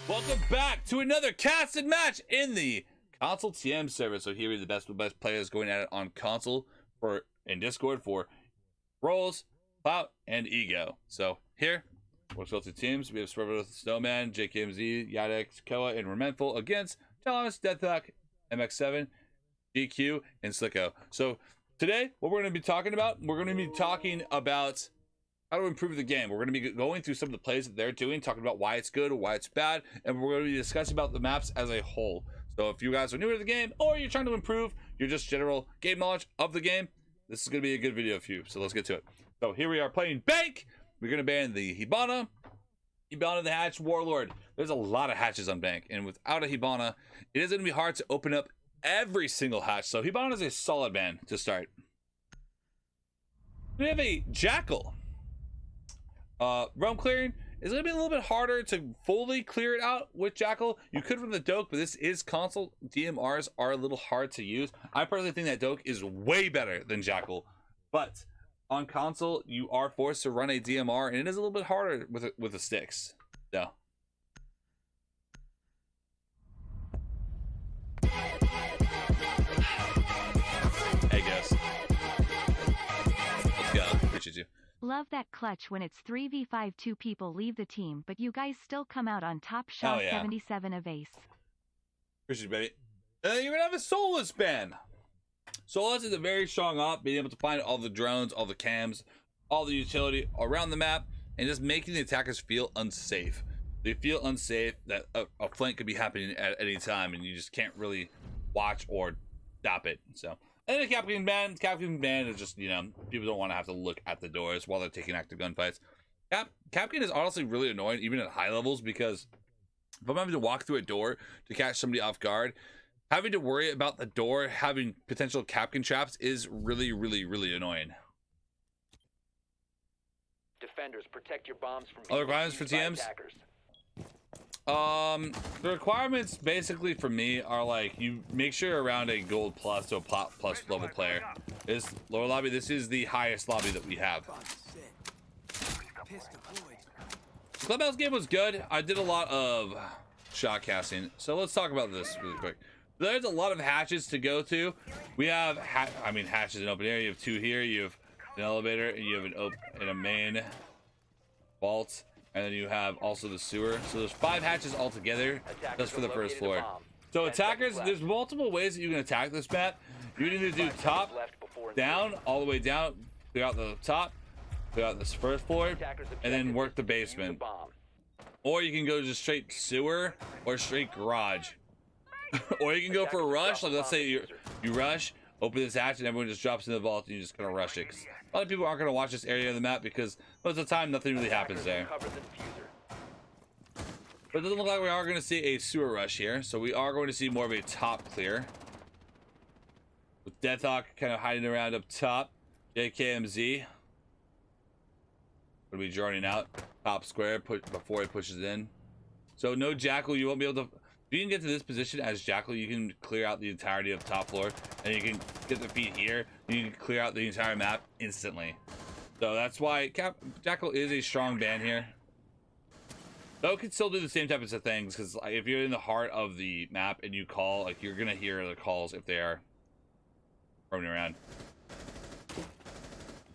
Welcome back to another casted match in the console TM server. So here are the best players going at it on console in Discord for roles, clout, and ego. So here, we'll go through teams. We have SenVale, Snowman, JKMZ, Yadex, Koa, and Remenful against Thomas, Deathlock, MX7, GQ, and Slicko. So today, what we're going to be talking about, how to improve the game. We're going to be going through some of the plays that they're doing, talking about why it's good or why it's bad, and we're going to be discussing about the maps as a whole. So if you guys are new to the game or you're trying to improve your just general game knowledge of the game, this is going to be a good video for you. So let's get to it. So here we are playing Bank. We're going to ban the Hibana the Hatch, Warlord. There's a lot of hatches on Bank, and without a Hibana, it is going to be hard to open up every single hatch. So Hibana is a solid ban to start. We have a Jackal. Realm clearing is going to be a little bit harder to fully clear it out with Jackal. You could run the Doke, but this is console. DMRs are a little hard to use. I personally think that Doke is way better than Jackal, but on console you are forced to run a DMR, and it is a little bit harder with the sticks. So hey guys, let's go. Appreciate you. Love that clutch when it's 3v5, 2 people leave the team, but you guys still come out on top. Shaw 77 of Ace. Appreciate you, baby. And then you're gonna have a Soulless ban. Soulless is a very strong op, being able to find all the drones, all the cams, all the utility around the map, and just making the attackers feel unsafe. They feel unsafe that a flank could be happening at any time, and you just can't really watch or stop it. So. And the Captain Ban is just, you know, people don't want to have to look at the doors while they're taking active gunfights. Captain is honestly really annoying, even at high levels, because if I'm having to walk through a door to catch somebody off guard, having to worry about the door having potential Captain traps is really, really, really annoying. Defenders, protect your bombs from other requirements for TMs? Attackers. The requirements basically for me are like, you make sure you're around a gold plus to a plot plus level player. This lower lobby, this is the highest lobby that we have. The Clubhouse game was good. I did a lot of shot casting, so let's talk about this really quick. There's a lot of hatches to go to. We have hatches in open area. You have 2 here, you have an elevator, and you have a main vault. And then you have also the sewer. So there's 5 hatches altogether just for the first floor. So attackers, there's multiple ways that you can attack this map. You can either do top, down, all the way down, clear out the top, clear out this first floor, and then work the basement. Or you can go just straight sewer or straight garage. Or you can go for a rush. Like let's say you rush, open this hatch, and everyone just drops in the vault, and you just kind of rush it. A lot of people aren't going to watch this area of the map because most of the time nothing really happens there. But it doesn't look like we are going to see a sewer rush here, so we are going to see more of a top clear. With Deathhawk kind of hiding around up top. JKMZ going to be joining out top square before he pushes in. So no Jackal, you won't be able to... If you can get to this position as Jackal, you can clear out the entirety of top floor, and you can get the feet here. You can clear out the entire map instantly. So that's why Jackal is a strong ban here. Though it can still do the same types of things, because like, if you're in the heart of the map and you call, like you're gonna hear the calls if they are roaming around.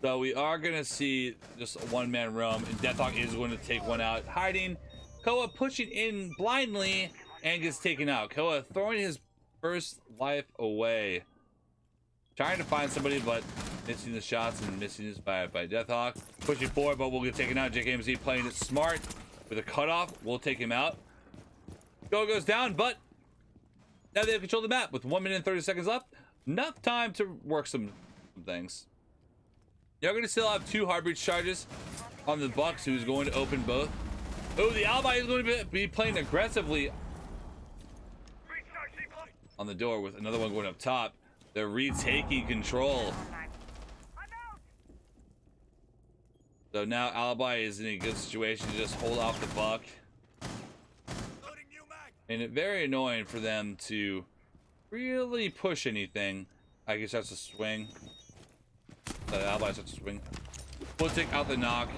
So we are gonna see just a one-man roam, and Deathhawk is going to take one out, hiding. Koa pushing in blindly. And gets taken out. Koa throwing his first life away. Trying to find somebody, but missing the shots and missing this by Deathhawk. Pushing forward, but will get taken out. JKMZ playing it smart with a cutoff. We'll take him out. Koa goes down, but now they have control of the map with 1 minute and 30 seconds left. Enough time to work some things. You're going to still have 2 hard breach charges on the Bucks, who's going to open both. Oh, the Alibi is going to be playing aggressively on the door with another one going up top. They're retaking control. So now Alibi is in a good situation to just hold off the buck. And it's very annoying for them to really push anything. Like he starts to swing. Alibi starts to swing. We'll take out the knock.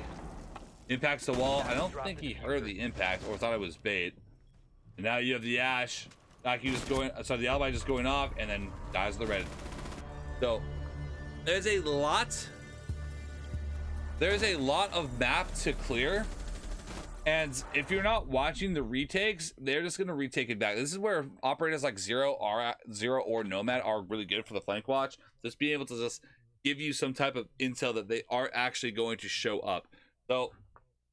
Impacts the wall. I don't think he heard the impact or thought it was bait. And now you have the Ash. Like you just going, sorry, the alibi just going off and then dies the red. So there's a lot of map to clear. And if you're not watching the retakes, they're just gonna retake it back. This is where operators like Zero or Nomad are really good for the flank watch. Just being able to just give you some type of intel that they are actually going to show up. So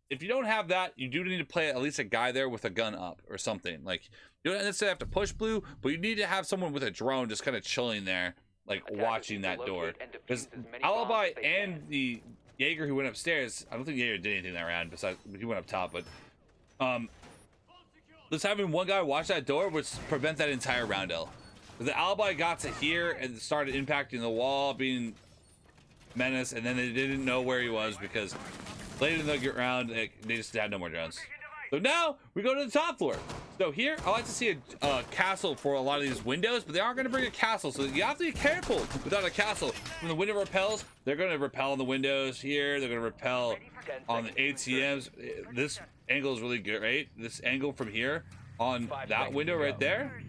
if you don't have that, you do need to play at least a guy there with a gun up or something. Like, you don't necessarily have to push blue, but you need to have someone with a drone just kind of chilling there, like watching that door. Because Alibi and the Jaeger who went upstairs, I don't think Jaeger did anything that round besides he went up top, but just having one guy watch that door would prevent that entire roundel. The Alibi got to here and started impacting the wall, being menace, and then they didn't know where he was because later in the round they just had no more drones. So now we go to the top floor. So here I like to see a castle for a lot of these windows, but they aren't going to bring a castle, so you have to be careful without a castle. When the window repels, they're going to repel on the windows here, they're going to repel on the ATMs. This angle is really good, right? This angle from here on that window right there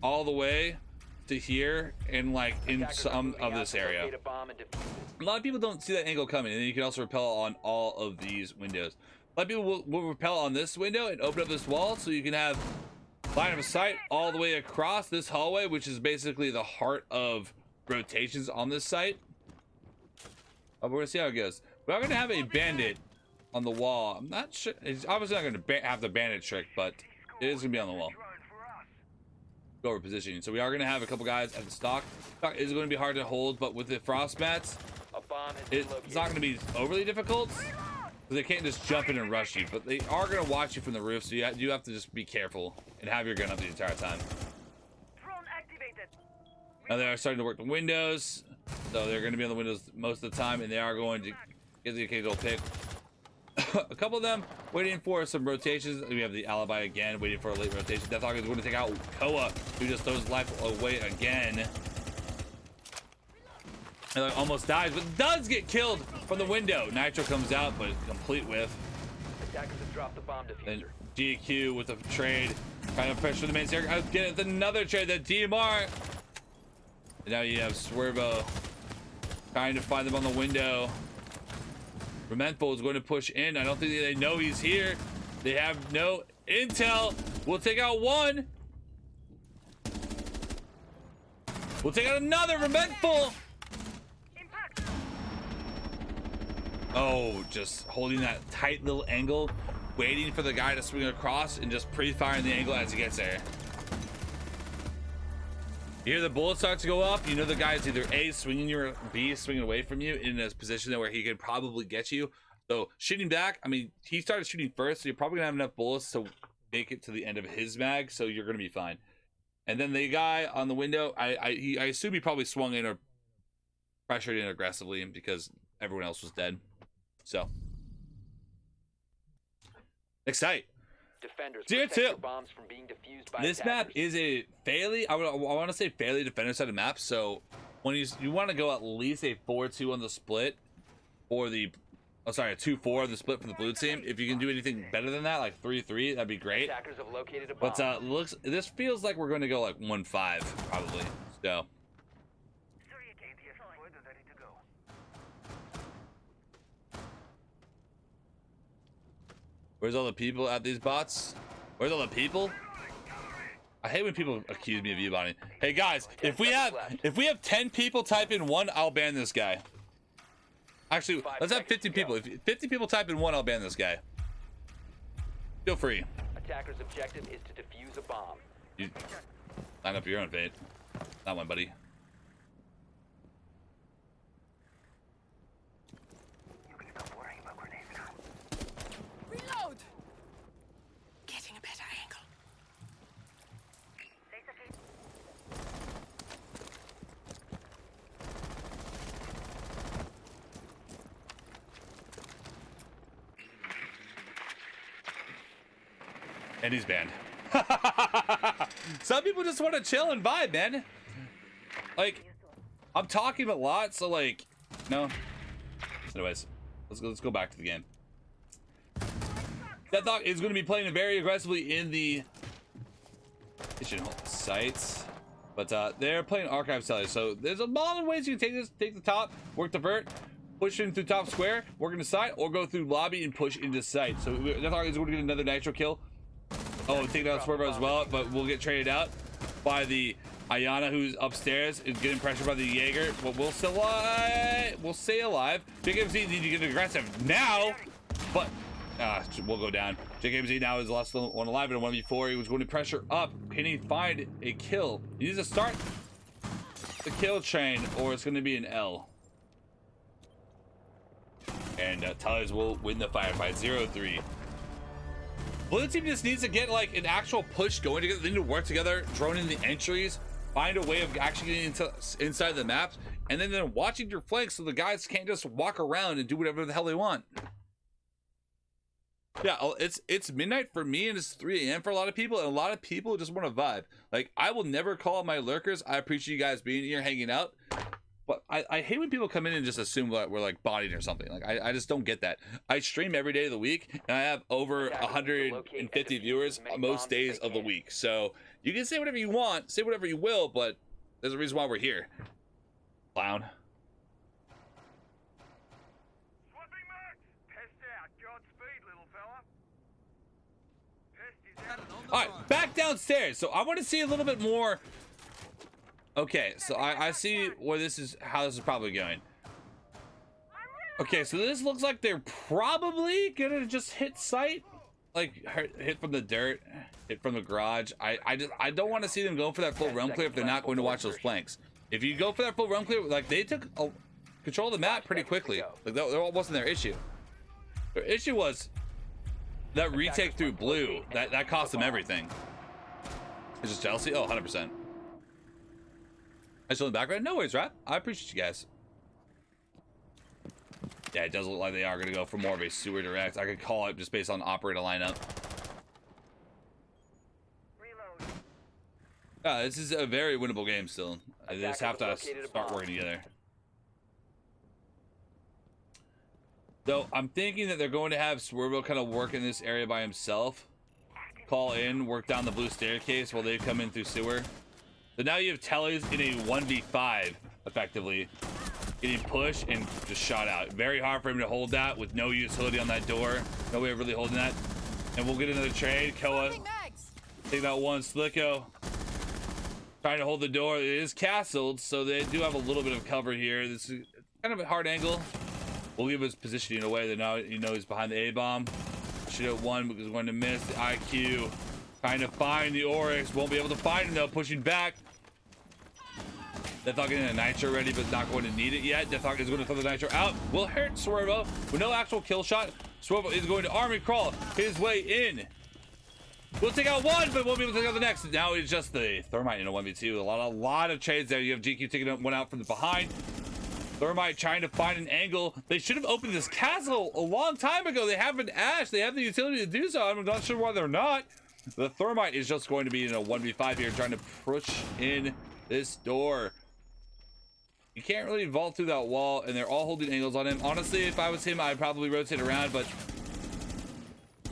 all the way to here and like in some of this area. A lot of people don't see that angle coming, and then you can also repel on all of these windows. A lot of people will repel on this window and open up this wall so you can have line of sight all the way across this hallway, which is basically the heart of rotations on this site. We're gonna see how it goes. We are gonna have a bandit on the wall. I'm not sure. It's obviously not gonna have the bandit trick, but it is gonna be on the wall. Go over positioning. So we are gonna have a couple guys at the stock. Stock is going to be hard to hold, but with the frost mats, it's not going to be overly difficult. They can't just jump in and rush you, but they are going to watch you from the roof, so you have to just be careful and have your gun up the entire time. Now they are starting to work the windows, so they're going to be on the windows most of the time, and they are going to get the occasional pick. A couple of them waiting for some rotations. We have the Alibi again, waiting for a late rotation. Deathhawk is going to take out Koa, who just throws life away again. And like almost dies, but does get killed from the window. Nitro comes out, but complete whiff. Attackers have dropped the bomb diffuser. Then GQ with a trade, trying to pressure the main staircase. Get another trade, that DMR. And now you have Swervo trying to find them on the window. Rementful is going to push in. I don't think they know he's here. They have no intel. We'll take out one. We'll take out another. Rementful. Oh, just holding that tight little angle, waiting for the guy to swing across and just pre-firing the angle as he gets there. You hear the bullets start to go up, you know the guy's either A, swinging you, or B, swinging away from you in a position where he could probably get you. So shooting back, I mean, he started shooting first, so you're probably gonna have enough bullets to make it to the end of his mag, so you're gonna be fine. And then the guy on the window, I assume he probably swung in or pressured in aggressively because everyone else was dead. So next site. Defenders, Tier 2. Bombs from being defused by This map is a fairly, I want to say fairly defender side of map. So when you want to go at least a 4-2 on the split, or the, oh sorry, a 2-4 on the split for the blue team. If you can do anything better than that, like 3-3, that'd be great. Attackers have located a bomb. But this feels like we're going to go like 1-5 probably. So. Where's all the people at these bots? Where's all the people? I hate when people accuse me of U-botting. Hey guys, if we have 10 people type in 1, I'll ban this guy. Actually, let's have 50 people. If 50 people type in 1, I'll ban this guy. Feel free. Attacker's objective is to defuse a bomb. You line up your own fate. Not one, buddy. Reload! Getting a better angle. And he's banned. Some people just want to chill and vibe, man. Like, I'm talking a lot, so like, no. Anyways, let's go back to the game. Deathlock is going to be playing very aggressively in the sites, but they're playing archive sellers. So there's a lot of ways you can take this. Take the top, work the vert, push in through top square, work into site, or go through lobby and push into site. So Deathlock is going to get another nitro kill. Oh, take out Swervo as well, but we'll get traded out by the Ayana, who's upstairs, is getting pressured by the Jaeger, but we'll still we'll stay alive. JKMZ need to get aggressive now, but we'll go down. JKMZ now is the last one alive in a 1v4. He was going to pressure up. Can he find a kill? He needs to start the kill train, or it's going to be an L. And Tyler's will win the firefight 0-3. Blue team just needs to get like an actual push going together. They need to work together, drone in the entries, find a way of actually getting inside the maps, and then watching your flanks so the guys can't just walk around and do whatever the hell they want. Yeah, it's midnight for me, and it's 3 a.m. for a lot of people, and a lot of people just want to vibe. Like, I will never call my lurkers. I appreciate you guys being here, hanging out. But I hate when people come in and just assume that we're like botting or something. Like, I just don't get that. I stream every day of the week, and I have over 150 viewers most days of the week. So you can say whatever you want, say whatever you will, but there's a reason why we're here. Clown. All right, back downstairs. So I want to see a little bit more. Okay, so I see where this is, how this is probably going. Okay, so this looks like they're probably gonna just hit site, like hit from the dirt, hit from the garage. I don't want to see them go for that full roam clear if they're not going to watch those flanks. If you go for that full roam clear, like they took control of the map pretty quickly. Like that wasn't their issue. Their issue was that retake through blue. That cost them everything. It's just jealousy. Oh, 100%. I still in the background. No worries, Rap. I appreciate you guys. Yeah, it does look like they are going to go for more of a sewer direct. I could call it just based on operator lineup. This is a very winnable game still. I just have to start working together. So I'm thinking that they're going to have Swervo kind of work in this area by himself. Call in, work down the blue staircase while they come in through sewer. So now you have Tellys in a 1v5, effectively. Getting pushed and just shot out. Very hard for him to hold that with no utility on that door. No way of really holding that. And we'll get another trade. Koa, take that one. Slicko trying to hold the door. It is castled, so they do have a little bit of cover here. This is kind of a hard angle. We'll give his positioning away. Then now you know he's behind the A-bomb. Shoot at one because he's going to miss the IQ. Trying to find the Oryx. Won't be able to find him though. Pushing back. Deathlock getting a nitro ready, but not going to need it yet. Deathlock is going to throw the nitro out. Will hurt Swervo with no actual kill shot. Swervo is going to army crawl his way in. We'll take out one, but won't be able to take out the next. Now it's just the Thermite in a 1v2. A lot of trades there. You have GQ taking one out from the behind. Thermite trying to find an angle. They should have opened this castle a long time ago. They have an Ash. They have the utility to do so. I'm not sure why they're not. The Thermite is just going to be in a 1v5 here, trying to push in this door. You can't really vault through that wall, and they're all holding angles on him. Honestly, if I was him, I'd probably rotate around, but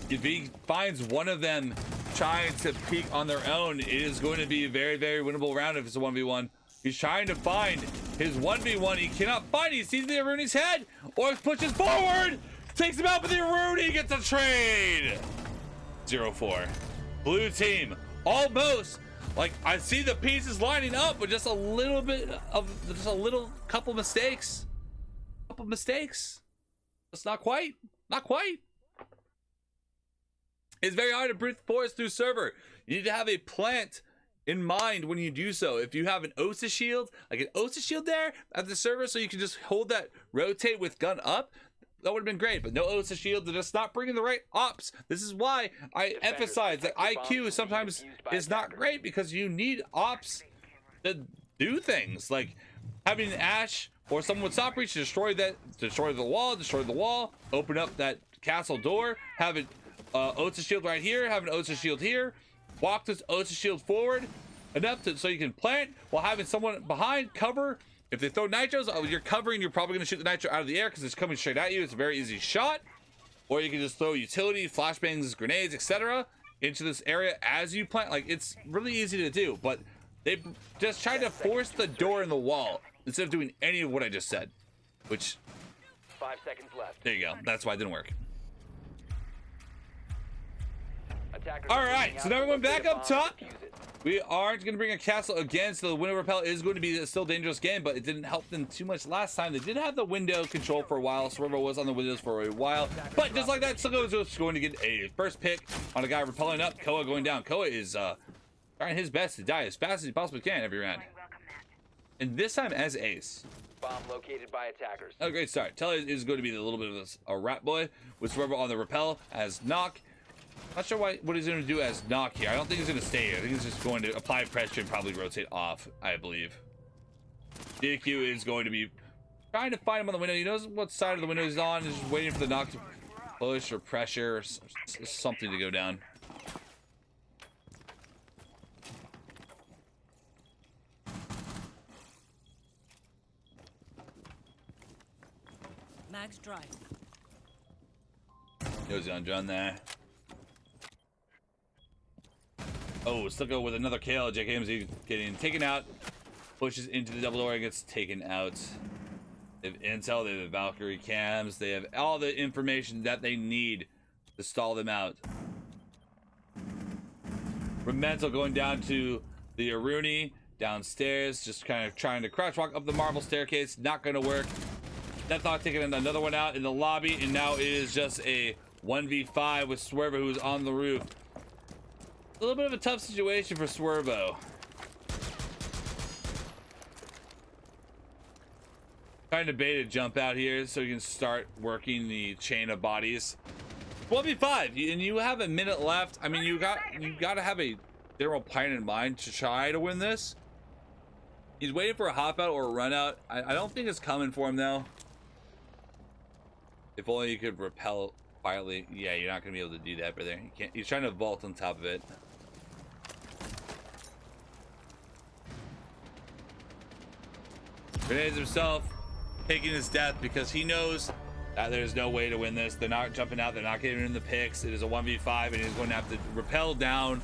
if he finds one of them trying to peek on their own, it is going to be a very, very winnable round if it's a 1v1. He's trying to find his 1v1. He cannot find it. He sees the Aruni's head. Or pushes forward. Takes him out, but the Aruni gets a trade. 0-4. Blue team almost. Like, I see the pieces lining up, but just a little bit of, just a little couple mistakes. Couple mistakes. Just not quite. Not quite. It's very hard to brute force through server. You need to have a plant in mind when you do so. If you have an OSA shield, like an OSA shield there at the server, so you can just hold that rotate with gun up, that would have been great. But no OSA shield, they're just not bringing the right ops. This is why I emphasize that IQ sometimes is not great, because you need ops to do things like having an Ash or someone with stop reach to destroy the wall, open up that castle door, have it OSA shield right here, have an OSA shield here, walk this OSA shield forward enough so you can plant while having someone behind cover. If they throw nitros, you're covering, you're probably going to shoot the nitro out of the air because it's coming straight at you. It's a very easy shot. or you can just throw utility, flashbangs, grenades, etc. into this area as you plant. Like, it's really easy to do, but they just tried to force the door in the wall instead of doing any of what I just said, which 5 seconds left. there you go. That's why it didn't work. Attackers All are right, moving so out now to we're back locate a up bomb top. and defuse it. We aren't going to bring a castle again, so the window repel is going to be a still dangerous game, but it didn't help them too much last time. They did have the window control for a while. Swervo was on the windows for a while, but just like that, Silco is just going to get a first pick on a guy repelling up. Koa going down. Koa is trying his best to die as fast as he possibly can every round. And this time as ace. Bomb located by attackers. A great start. Telly is going to be a little bit of a rat boy with Swervo on the repel as knock. Not sure what he's going to do as knock here. I don't think he's going to stay here. I think he's just going to apply pressure and probably rotate off, I believe. DQ is going to be trying to find him on the window. He knows what side of the window he's on. He's just waiting for the knock to push or pressure or something to go down. Mags dry. Goes on John there. Oh, Slicko with another kill. Jake Hamsey getting taken out. Pushes into the double door and gets taken out. They have intel, they have Valkyrie cams, they have all the information that they need to stall them out. Remental going down to the Aruni downstairs, just kind of trying to crouch walk up the marble staircase. Not going to work. Deathhawk taking another one out in the lobby, and now it is just a 1v5 with Swervo, who's on the roof. A little bit of a tough situation for Swervo. Trying to bait a jump out here so you can start working the chain of bodies. 1v5, and you have a minute left. I mean, you got to have a general plan in mind to try to win this. He's waiting for a hop out or a run out. I don't think it's coming for him though. If only you could repel quietly. Yeah, you're not gonna be able to do that, brother. You can't. He's trying to vault on top of it. Grenades himself, taking his death because he knows that there's no way to win this. They're not jumping out. They're not getting in the picks. It is a 1v5, and he's going to have to repel down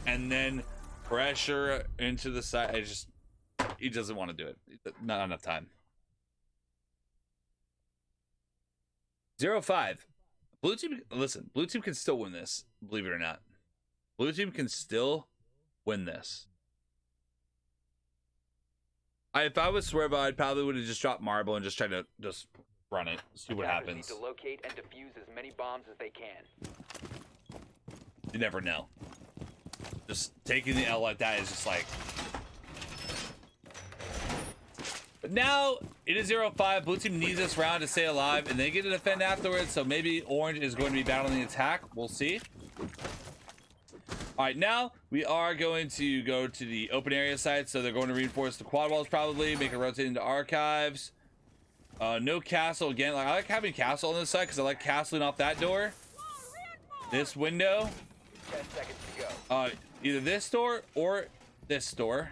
and then pressure into the side. He doesn't want to do it. Not enough time. 0-5. Blue team, listen, blue team can still win this, believe it or not. Blue team can still win this. If I was Swervo, I probably would have just dropped marble and just tried to just run it, see what Attackers happens. need to locate and defuse as many bombs as they can. You never know. Just taking the L like that is just like... But now it is 0-5. Blue team needs this round to stay alive, and they get to defend afterwards. So maybe orange is going to be battling the attack. We'll see. All right, now we are going to go to the open area side. So they're going to reinforce the quad walls, probably make a rotate into archives. No castle again. Like, I like having castle on this side because I like castling off that door. This window. 10 seconds to go. Either this door or this door.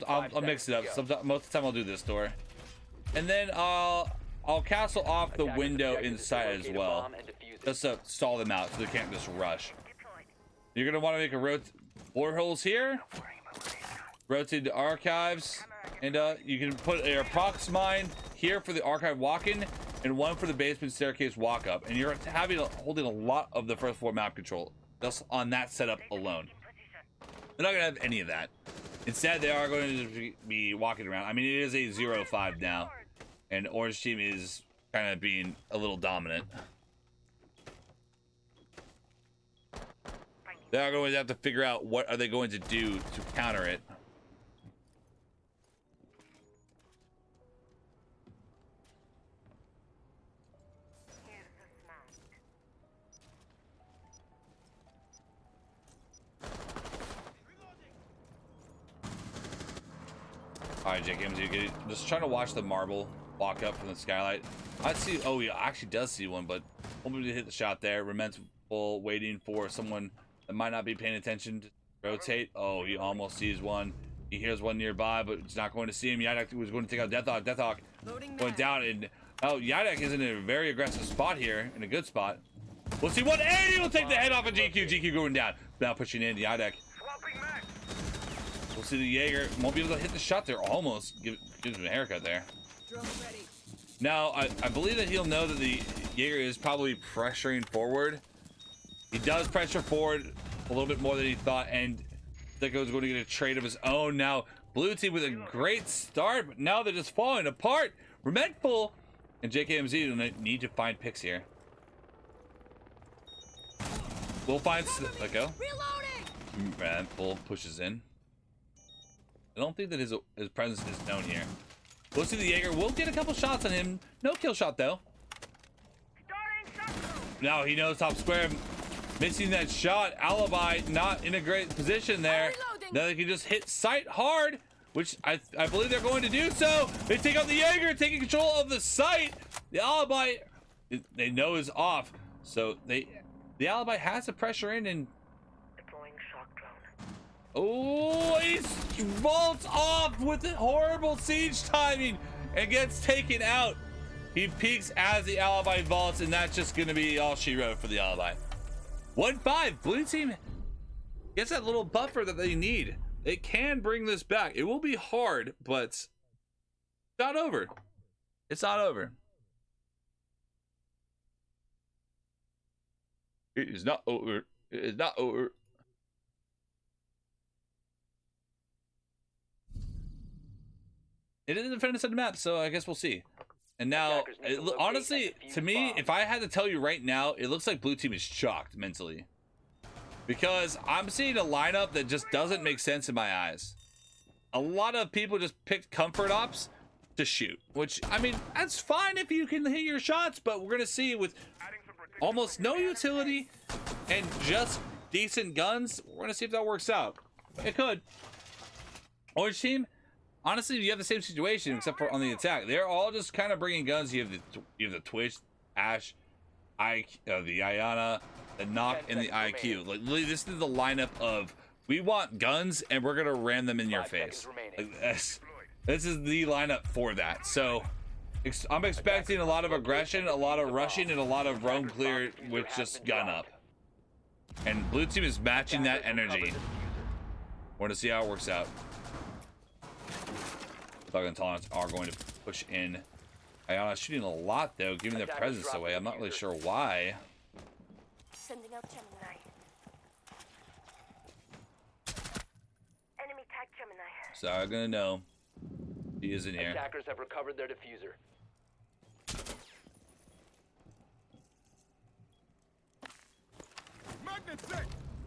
I'll mix it up. Most of the time I'll do this door, and then I'll castle off the window inside as well, just to stall them out so they can't just rush. You're gonna want to make a floor holes here, rotate to archives, and you can put a prox mine here for the archive walk-in and one for the basement staircase walk-up, and you're holding a lot of the first floor map control just on that setup alone. They're not gonna have any of that. Instead, they are going to be walking around. I mean, it is a 0-5 now, and orange team is kind of being a little dominant. They are going to have to figure out what are they going to do to counter it. All right, Jake, just trying to watch the marble walk up from the skylight. I see. Oh, he actually does see one, but hoping to hit the shot there. Rementful waiting for someone that might not be paying attention to rotate. Oh, he almost sees one. He hears one nearby, but he's not going to see him yet. He was going to take out Deathhawk. Deathhawk going down, and Oh, Yadek is in a very aggressive spot here, in a good spot. We'll see. 180 will take the head off of GQ. GQ going down. Now pushing in Yadek. We'll see the Jaeger won't be able to hit the shot there. Almost gives him a haircut there. Now, I believe that he'll know that the Jaeger is probably pressuring forward. He does pressure forward a little bit more than he thought, and Deco's going to get a trade of his own. Now, blue team with a great start, but now they're just falling apart. Remedful and JKMZ need to find picks here. We'll find Deco. Remedful pushes in. I don't think that his presence is known here. We'll see the Jaeger. We'll get a couple shots on him. No kill shot though. Now he knows top square. Missing that shot. Alibi not in a great position there. Now they can just hit sight hard, which I believe they're going to do so. They take out the Jaeger, taking control of the site. The Alibi they know is off, so the Alibi has to pressure in and. Oh, he vaults off with the horrible siege timing and gets taken out. He peeks as the Alibi vaults, and that's just going to be all she wrote for the Alibi. 1-5. Blue team gets that little buffer that they need. They can bring this back. It will be hard, but it's not over. It's not over. It is not over. It is not over. It is the defenders of the map, so I guess we'll see. And now, honestly, to me, if I had to tell you right now, it looks like blue team is shocked mentally. Because I'm seeing a lineup that just doesn't make sense in my eyes. A lot of people just picked comfort ops to shoot. Which, I mean, that's fine if you can hit your shots, but we're going to see with almost no utility and just decent guns, we're going to see if that works out. It could. Orange team. Honestly, you have the same situation except for on the attack. They're all just kind of bringing guns. You have the Twitch, Ash, the Ayana, the Knock, and the IQ. Like this is the lineup of we want guns and we're gonna ram them in your face. Like, this is the lineup for that. So I'm expecting a lot of aggression, a lot of rushing, and a lot of roam clear with just gun up. And blue team is matching that energy. Want to see how it works out. Thug and Tolerance are going to push in. Ayana shooting a lot though, giving their presence away. I'm not really sure why. Sending out Gemini. Enemy tag Gemini. So I'm gonna know he is in here. Attackers have recovered their diffuser.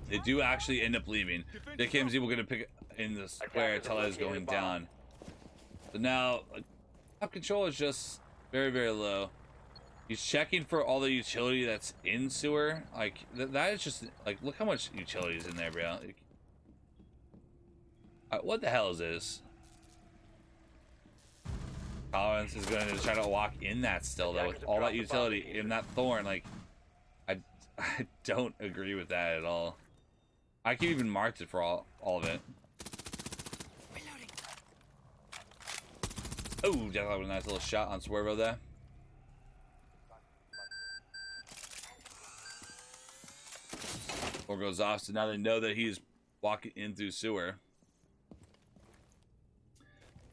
They do actually end up leaving. JKMZ will gonna pick in the square. Tele is going down. So now, top control is just very, very low. He's checking for all the utility that's in sewer. Like, that is just, like, look how much utility is in there, bro. Like, what the hell is this? Collins is going to try to walk in that still, though, with all that utility in that thorn. Like, I don't agree with that at all. I can even marked it for all of it. Oh, that was a nice little shot on Swervo there. Or goes off, so now they know that he's walking in through sewer.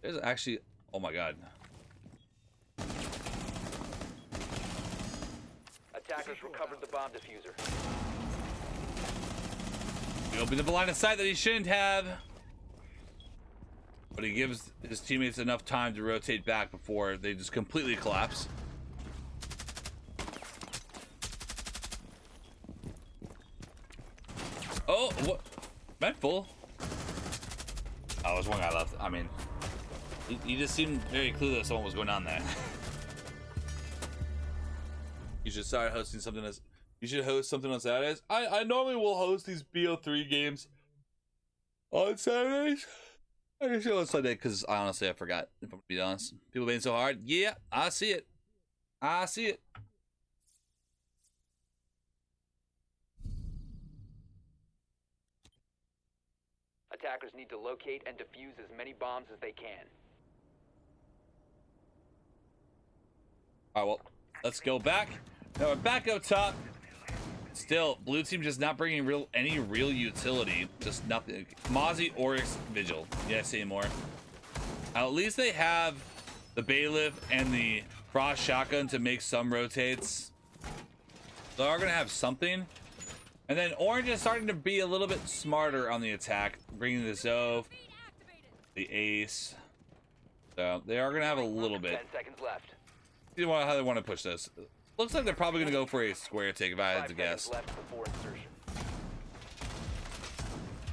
There's actually, oh my god. Attackers recovered the bomb diffuser. He opened up a line of sight that he shouldn't have. But he gives his teammates enough time to rotate back before they just completely collapse. Oh, what? Medful? Oh, there's one guy left. I mean, he just seemed very clueless on what was going on there. You should start hosting something as... You should host something on Saturdays. I normally will host these BO3 games on Saturdays. I just feel on Sunday because honestly I forgot, if I'm gonna be honest. People being so hard. Yeah, I see it. I see it. Attackers need to locate and defuse as many bombs as they can. All right, well, let's go back. Now we're back up top. Still, blue team just not bringing any real utility. Just nothing. Mozzie, Oryx, Vigil. Yeah, say more. At least they have the bailiff and the cross shotgun to make some rotates. They are gonna have something. And then orange is starting to be a little bit smarter on the attack, bringing the Zove, the Ace. So they are gonna have a little bit. 10 seconds left. You know how they want to push this. Looks like they're probably gonna go for a square take if I had 5 to guess. seconds left before insertion.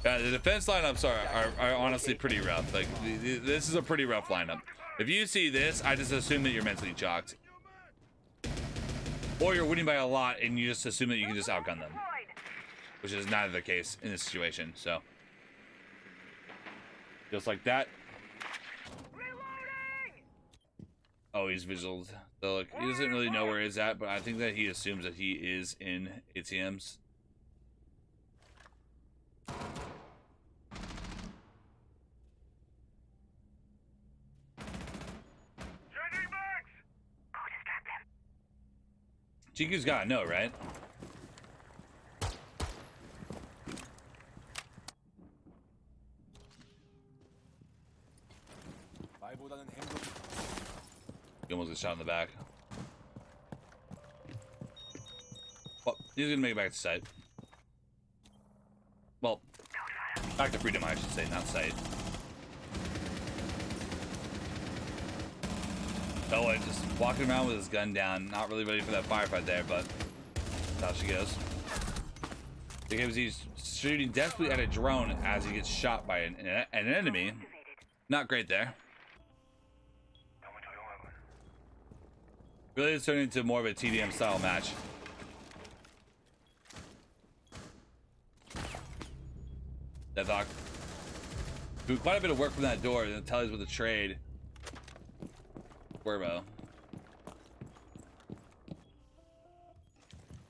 The defense lineups are honestly pretty rough. Like this is a pretty rough lineup. If you see this, I just assume that you're mentally chalked, or you're winning by a lot and you just assume that you can just outgun them, which is not the case in this situation. So just like that. Oh, he's visualed. So look, he doesn't really know where he's at, but I think that he assumes that he is in ATMs. GQ's gotta know, right? He almost got shot in the back. Well, he's gonna make it back to sight. Well, back to freedom, I should say, not sight. Oh, and just walking around with his gun down, not really ready for that firefight there, but that's how she goes. Because he's shooting desperately at a drone as he gets shot by an enemy. Not great there. Really, it's turning into more of a TDM style match. Deathhawk doing quite a bit of work from that door, and it tells us with the trade. Cuervo.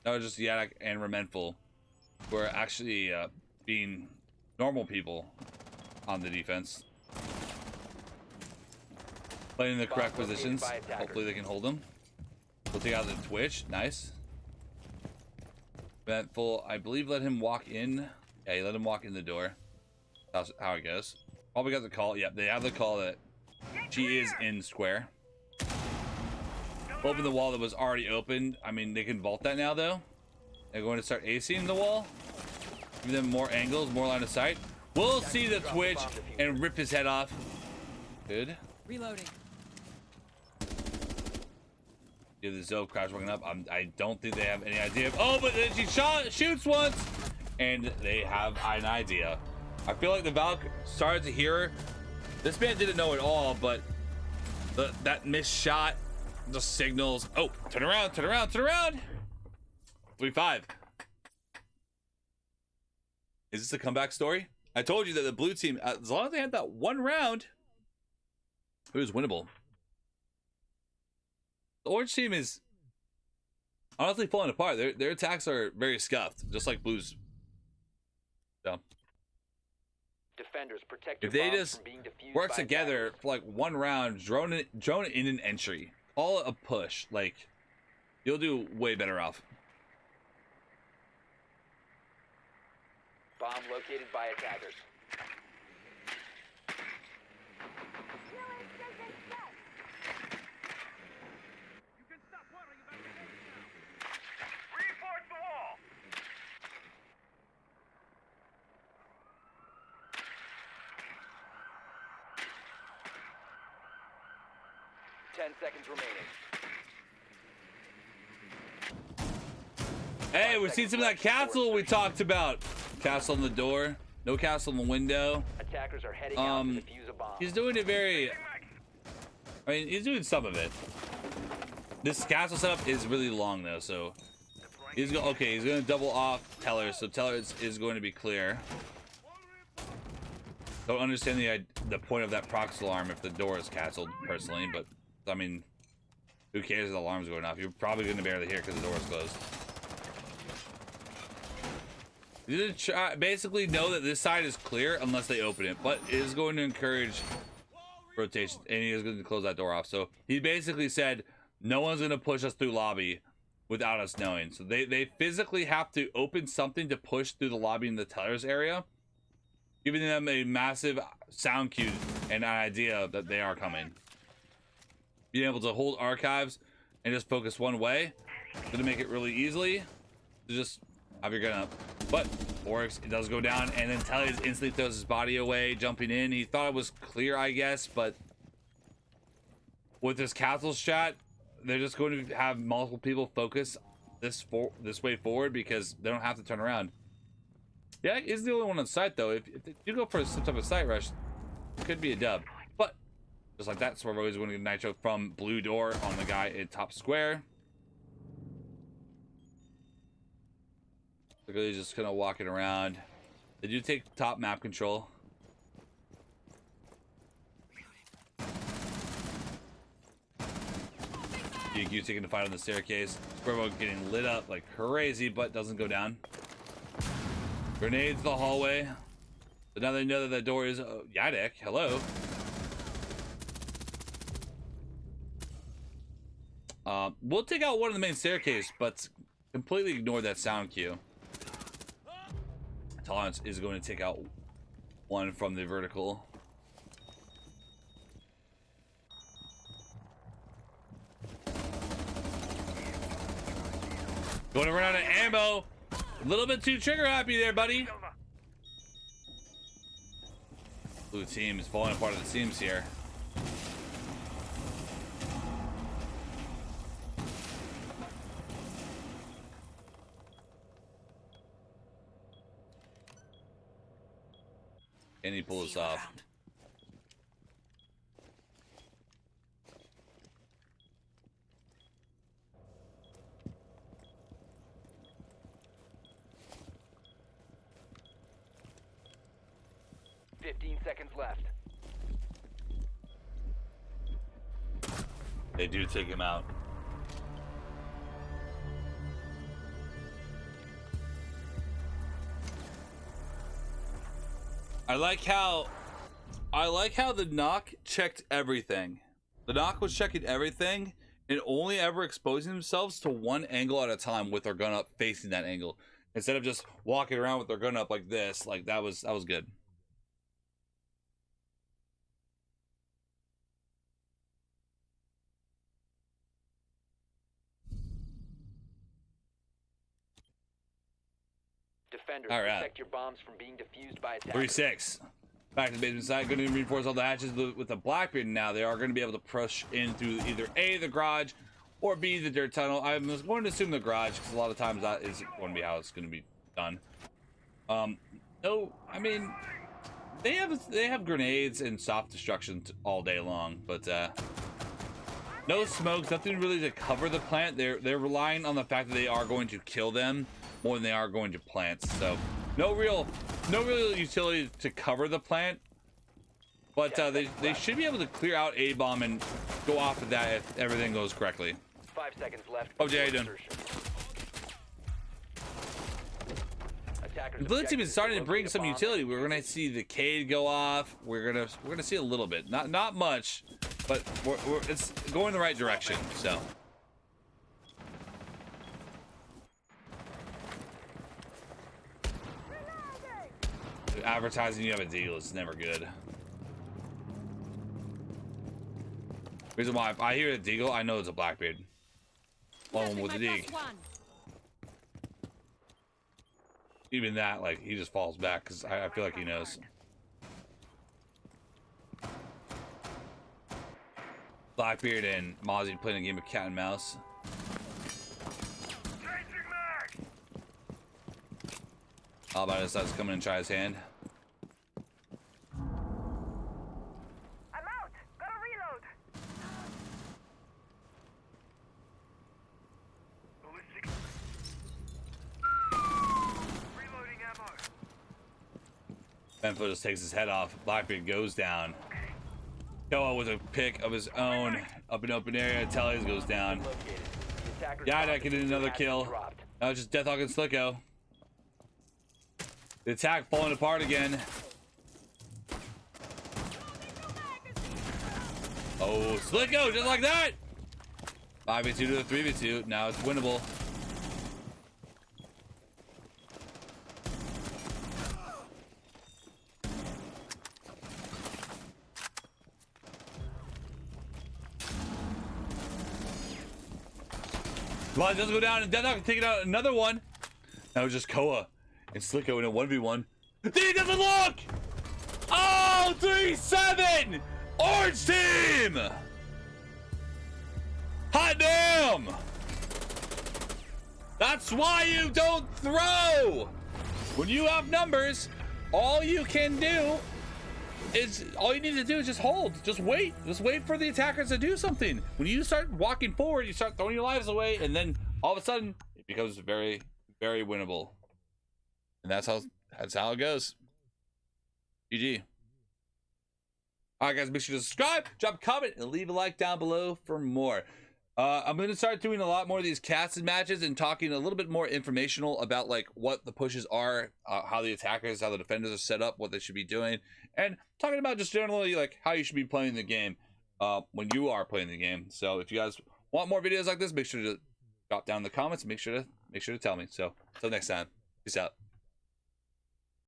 That was just Yadok and Remenful, who are actually being normal people on the defense. Playing in the correct positions. Hopefully they can hold them. We'll take out the Twitch. Nice. Remenful, I believe, let him walk in. Yeah, he let him walk in the door. That's how it goes. Probably got the call. Yep, they have the call that she is in square. Open the wall that was already opened. I mean, they can vault that now, though. They're going to start acing the wall. Give them more angles, more line of sight. We'll see the Twitch and rip his head off. Good. Reloading. Yeah, the Zove crash walking up. I don't think they have any idea. Oh, but then she shoots once, and they have an idea. I feel like the Valk started to hear her. This man didn't know at all, but that missed shot just signals. Oh, turn around, turn around, turn around. 3-5. Is this a comeback story? I told you that the blue team, as long as they had that one round, it was winnable. The orange team is honestly falling apart. Their attacks are very scuffed, just like blues. So Defenders, protect if your they bombs just from being defused work by together attackers. for like one round, drone in an entry, all a push, like you'll do way better off. Bomb located by attackers. Reinforce the wall! 10 seconds remaining. Hey, we've seen some of that castle we talked about. Castle on the door, no castle in the window. Attackers are heading out to defuse a bomb. He's doing it very. I mean, he's doing some of it. This castle setup is really long though, so he's going. Okay, he's going to double off Teller, so Teller is going to be clear. Don't understand the point of that prox alarm if the door is castled personally, but I mean, who cares if the alarm's going off? You're probably going to barely hear because the door is closed. You didn't basically know that this side is clear unless they open it, but it is going to encourage rotation, and he is going to close that door off. So he basically said, No one's gonna push us through lobby without us knowing. So they physically have to open something to push through the lobby in the tellers area, giving them a massive sound cue and an idea that they are coming. Being able to hold archives and just focus one way is gonna make it really easily to just have your gun up. But Oryx, it does go down, and then Telly instantly throws his body away, jumping in. He thought it was clear, I guess, but with this castle strat, they're just going to have multiple people focus this way forward because they don't have to turn around. Yeah, is the only one on site though. If you go for some type of site rush, it could be a dub. But just like that, Swervo is going to get nitro from blue door on the guy in top square. Look at he's just kind of walking around. They do take top map control. DQ taking the fight on the staircase. Swervo getting lit up like crazy, but doesn't go down. Grenades the hallway. So now they know that the door is Yadek. Hello. We'll take out one of the main staircase, but completely ignore that sound cue. Tolerance is going to take out one from the vertical. Going to run out of ammo. A little bit too trigger happy there, buddy. Blue team is falling apart at the seams here. Can he pull this off? Seconds left. They do take him out. I like how the knock checked everything. The knock was checking everything and only ever exposing themselves to one angle at a time with their gun up facing that angle. Instead of just walking around with their gun up like this. Like that was good. Defenders, all right. protect your bombs from being defused by attackers. 3-6. Back to the basement side. Going to reinforce all the hatches with the Blackbeard now. They are going to be able to push in through either A, the garage, or B, the dirt tunnel. I'm going to assume the garage because a lot of times that is going to be how it's going to be done. No, I mean, they have grenades and soft destruction all day long, but no smokes, nothing really to cover the plant. They're relying on the fact that they are going to kill them more than they are going to plant. So no real utility to cover the plant, but they should be able to clear out A bomb and go off of that if everything goes correctly. 5 seconds left. Oh, Jay, how you doing? The blue team is starting to bring some utility. We're gonna see the Cade go off. We're gonna see a little bit, not much, but it's going the right direction. So. Advertising you have a deal is never good. Reason why if I hear a deagle, I know it's a Blackbeard. One with a dig. Even that, like, he just falls back because I feel like he knows. Blackbeard and Mozzie playing a game of cat and mouse. Albino decides to come in and try his hand. I'm out. Gotta reload. Reloading ammo. Benfo just takes his head off. Blackbeard goes down. Koa with a pick of his own up in open area. Tellys goes down. Yadek getting another kill. Now it's just Deathhawk and Slicko. The attack falling apart again. Oh, Slicko, just like that. 5v2 to a 3v2. Now it's winnable. Well, it doesn't go down, and Deathhawk can take it out another one. Now it's just Koa and Slicko in a 1v1. He doesn't look! Oh, 3-7! Orange team! Hot damn! That's why you don't throw! When you have numbers, all you can do is, all you need to do is just hold. Just wait. Just wait for the attackers to do something. When you start walking forward, you start throwing your lives away, and then all of a sudden, it becomes very, very winnable. And that's how it goes. GG. All right, guys, make sure to subscribe, drop a comment, and leave a like down below for more. I'm going to start doing a lot more of these casted matches and talking a little bit more informational about like what the pushes are, how the attackers, how the defenders are set up, what they should be doing, and talking about just generally like how you should be playing the game when you are playing the game. So if you guys want more videos like this, make sure to drop down in the comments and make sure to tell me. So until next time, peace out.